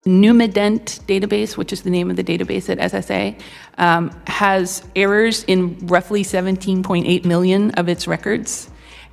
Numident database, which is the name of the database at SSA, has errors in roughly 17.8 million of its records,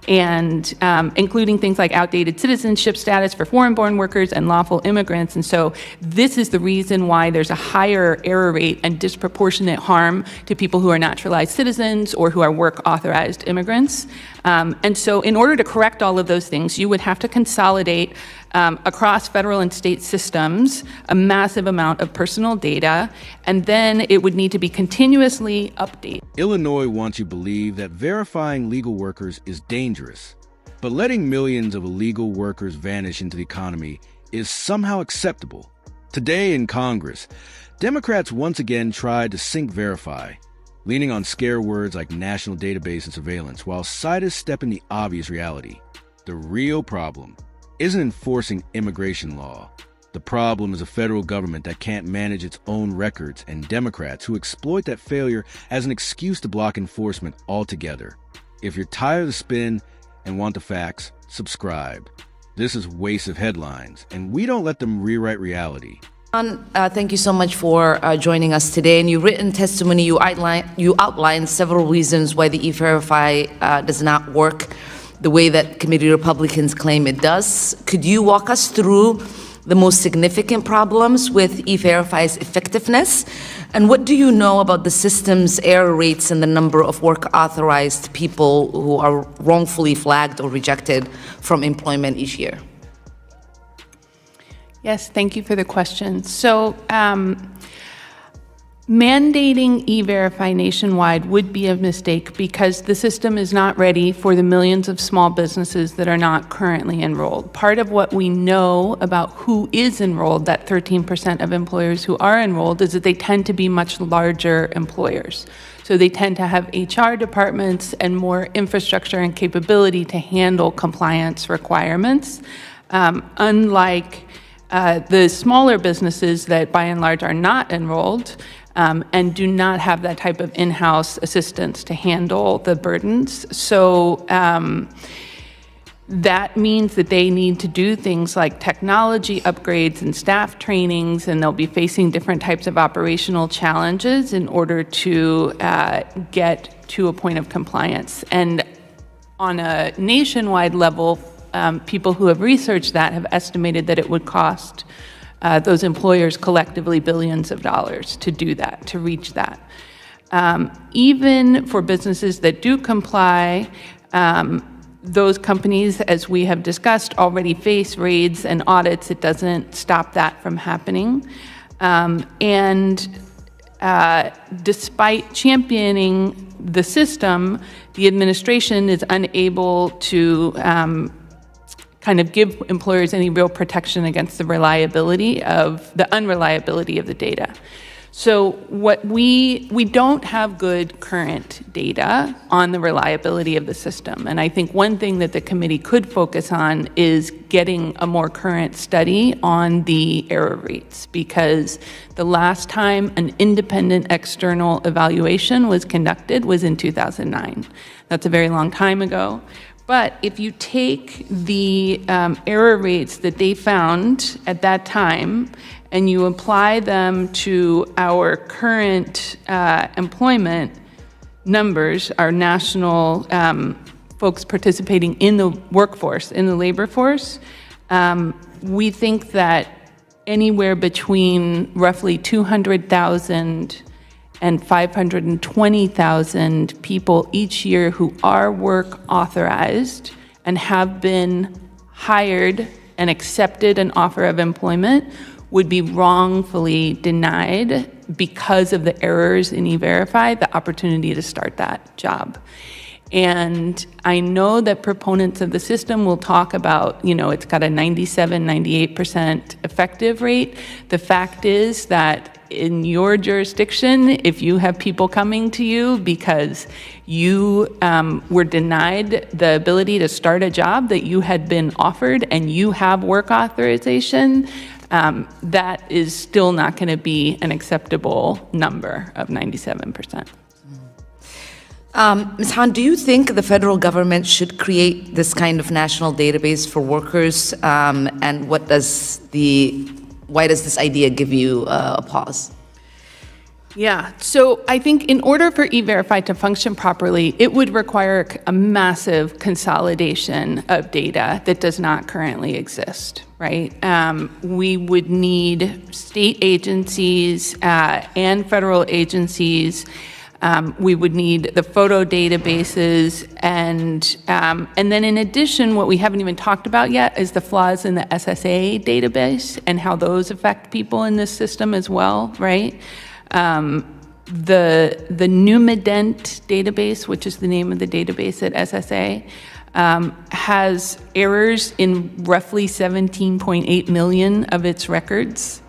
and including things like outdated citizenship status for foreign-born workers and lawful immigrants. And so this is the reason why there's a higher error rate and disproportionate harm to people who are naturalized citizens or who are work-authorized immigrants. And so in order to correct all of those things, you would have to consolidate across federal and state systems a massive amount of personal data, and then it would need to be continuously updated. Illinois wants you to believe that verifying legal workers is dangerous, but letting millions of illegal workers vanish into the economy is somehow acceptable. Today in Congress, Democrats once again tried to sync verify, leaning on scare words like national database and surveillance, while sidestepping the obvious reality. The real problem isn't enforcing immigration law. The problem is a federal government that can't manage its own records, and Democrats who exploit that failure as an excuse to block enforcement altogether. If you're tired of the spin and want the facts, subscribe. This is Waste of Headlines, and we don't let them rewrite reality. Thank you so much for joining us today. In your written testimony, you outlined several reasons why the E-Verify does not work the way that committee Republicans claim it does. Could you walk us through the most significant problems with E-Verify's effectiveness? And what do you know about the system's error rates and the number of work-authorized people who are wrongfully flagged or rejected from employment each year? Yes, thank you for the question. So mandating E-Verify nationwide would be a mistake because the system is not ready for the millions of small businesses that are not currently enrolled. Part of what we know about who is enrolled, that 13% of employers who are enrolled, is that they tend to be much larger employers. So they tend to have HR departments and more infrastructure and capability to handle compliance requirements, unlike the smaller businesses that by and large are not enrolled and do not have that type of in-house assistance to handle the burdens. So that means that they need to do things like technology upgrades and staff trainings, and they'll be facing different types of operational challenges in order to get to a point of compliance. And on a nationwide level, people who have researched that have estimated that it would cost those employers collectively billions of dollars to do that, to reach that. Even for businesses that do comply, those companies, as we have discussed, already face raids and audits. It doesn't stop that from happening. Despite championing the system, the administration is unable to kind of give employers any real protection against the unreliability of the data. So what we don't have good current data on the reliability of the system. And I think one thing that the committee could focus on is getting a more current study on the error rates, because the last time an independent external evaluation was conducted was in 2009. That's a very long time ago. But if you take the error rates that they found at that time and you apply them to our current employment numbers, our national folks participating in the workforce, in the labor force, we think that anywhere between roughly 200,000 and 520,000 people each year who are work authorized and have been hired and accepted an offer of employment would be wrongfully denied because of the errors in E-Verify, the opportunity to start that job. And I know that proponents of the system will talk about, it's got a 97, 98% effective rate. The fact is that in your jurisdiction, if you have people coming to you because you were denied the ability to start a job that you had been offered and you have work authorization, that is still not going to be an acceptable number of 97%. Ms. Han, do you think the federal government should create this kind of national database for workers? And what does the why does this idea give you a pause? Yeah, so I think in order for E-Verify to function properly, it would require a massive consolidation of data that does not currently exist, right? We would need state agencies and federal agencies. We would need the photo databases, and then in addition, what we haven't even talked about yet is the flaws in the SSA database and how those affect people in this system as well, right? The Numident database, which is the name of the database at SSA, has errors in roughly 17.8 million of its records,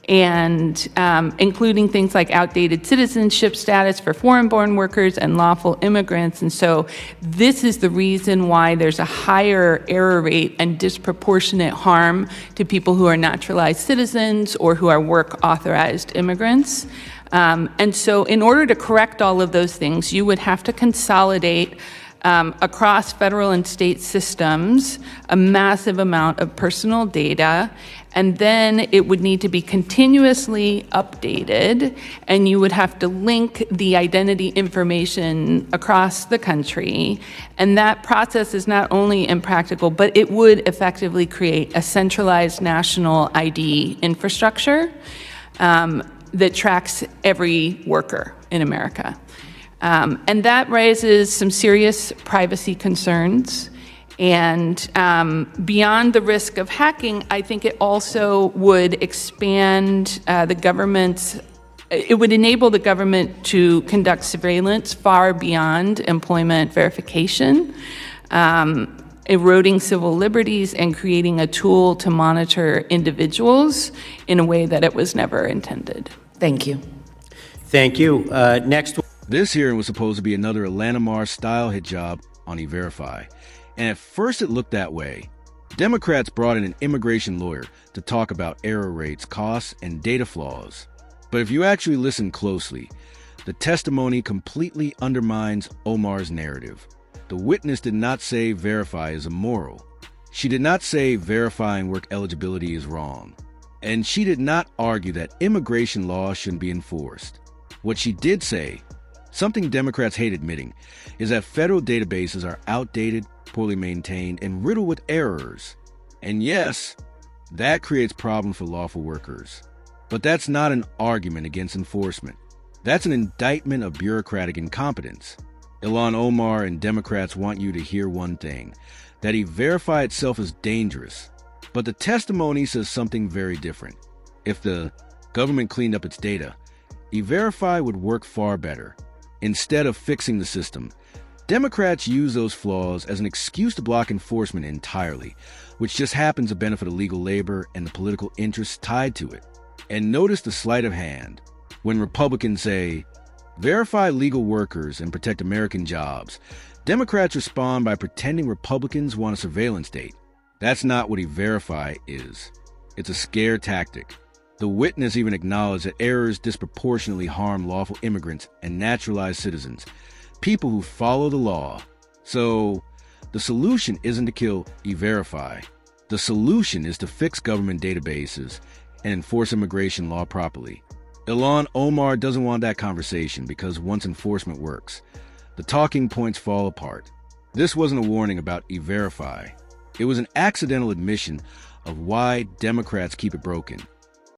and including things like outdated citizenship status for foreign-born workers and lawful immigrants. And so this is the reason why there's a higher error rate and disproportionate harm to people who are naturalized citizens or who are work-authorized immigrants. And so in order to correct all of those things, you would have to consolidate across federal and state systems a massive amount of personal data, and then it would need to be continuously updated, and you would have to link the identity information across the country. And that process is not only impractical, but it would effectively create a centralized national ID infrastructure that tracks every worker in America. And that raises some serious privacy concerns. And beyond the risk of hacking, I think it also would expand the government's, it would enable the government to conduct surveillance far beyond employment verification, eroding civil liberties and creating a tool to monitor individuals in a way that it was never intended. Thank you. Thank you. Next. This hearing was supposed to be another Ilhan Omar-style hit job on E-Verify, and at first it looked that way. Democrats brought in an immigration lawyer to talk about error rates, costs, and data flaws. But if you actually listen closely, the testimony completely undermines Omar's narrative. The witness did not say verify is immoral. She did not say verifying work eligibility is wrong. And she did not argue that immigration law shouldn't be enforced. What she did say, something Democrats hate admitting, is that federal databases are outdated, poorly maintained, and riddled with errors. And yes, that creates problems for lawful workers. But that's not an argument against enforcement. That's an indictment of bureaucratic incompetence. Ilhan Omar and Democrats want you to hear one thing, that E-Verify itself is dangerous. But the testimony says something very different. If the government cleaned up its data, E-Verify would work far better. Instead of fixing the system, Democrats use those flaws as an excuse to block enforcement entirely, which just happens to benefit illegal labor and the political interests tied to it. And notice the sleight of hand. When Republicans say, verify legal workers and protect American jobs, Democrats respond by pretending Republicans want a surveillance state. That's not what E-Verify is. It's a scare tactic. The witness even acknowledged that errors disproportionately harm lawful immigrants and naturalized citizens, people who follow the law. So, the solution isn't to kill E-Verify. The solution is to fix government databases and enforce immigration law properly. Ilhan Omar doesn't want that conversation because once enforcement works, the talking points fall apart. This wasn't a warning about E-Verify. It was an accidental admission of why Democrats keep it broken.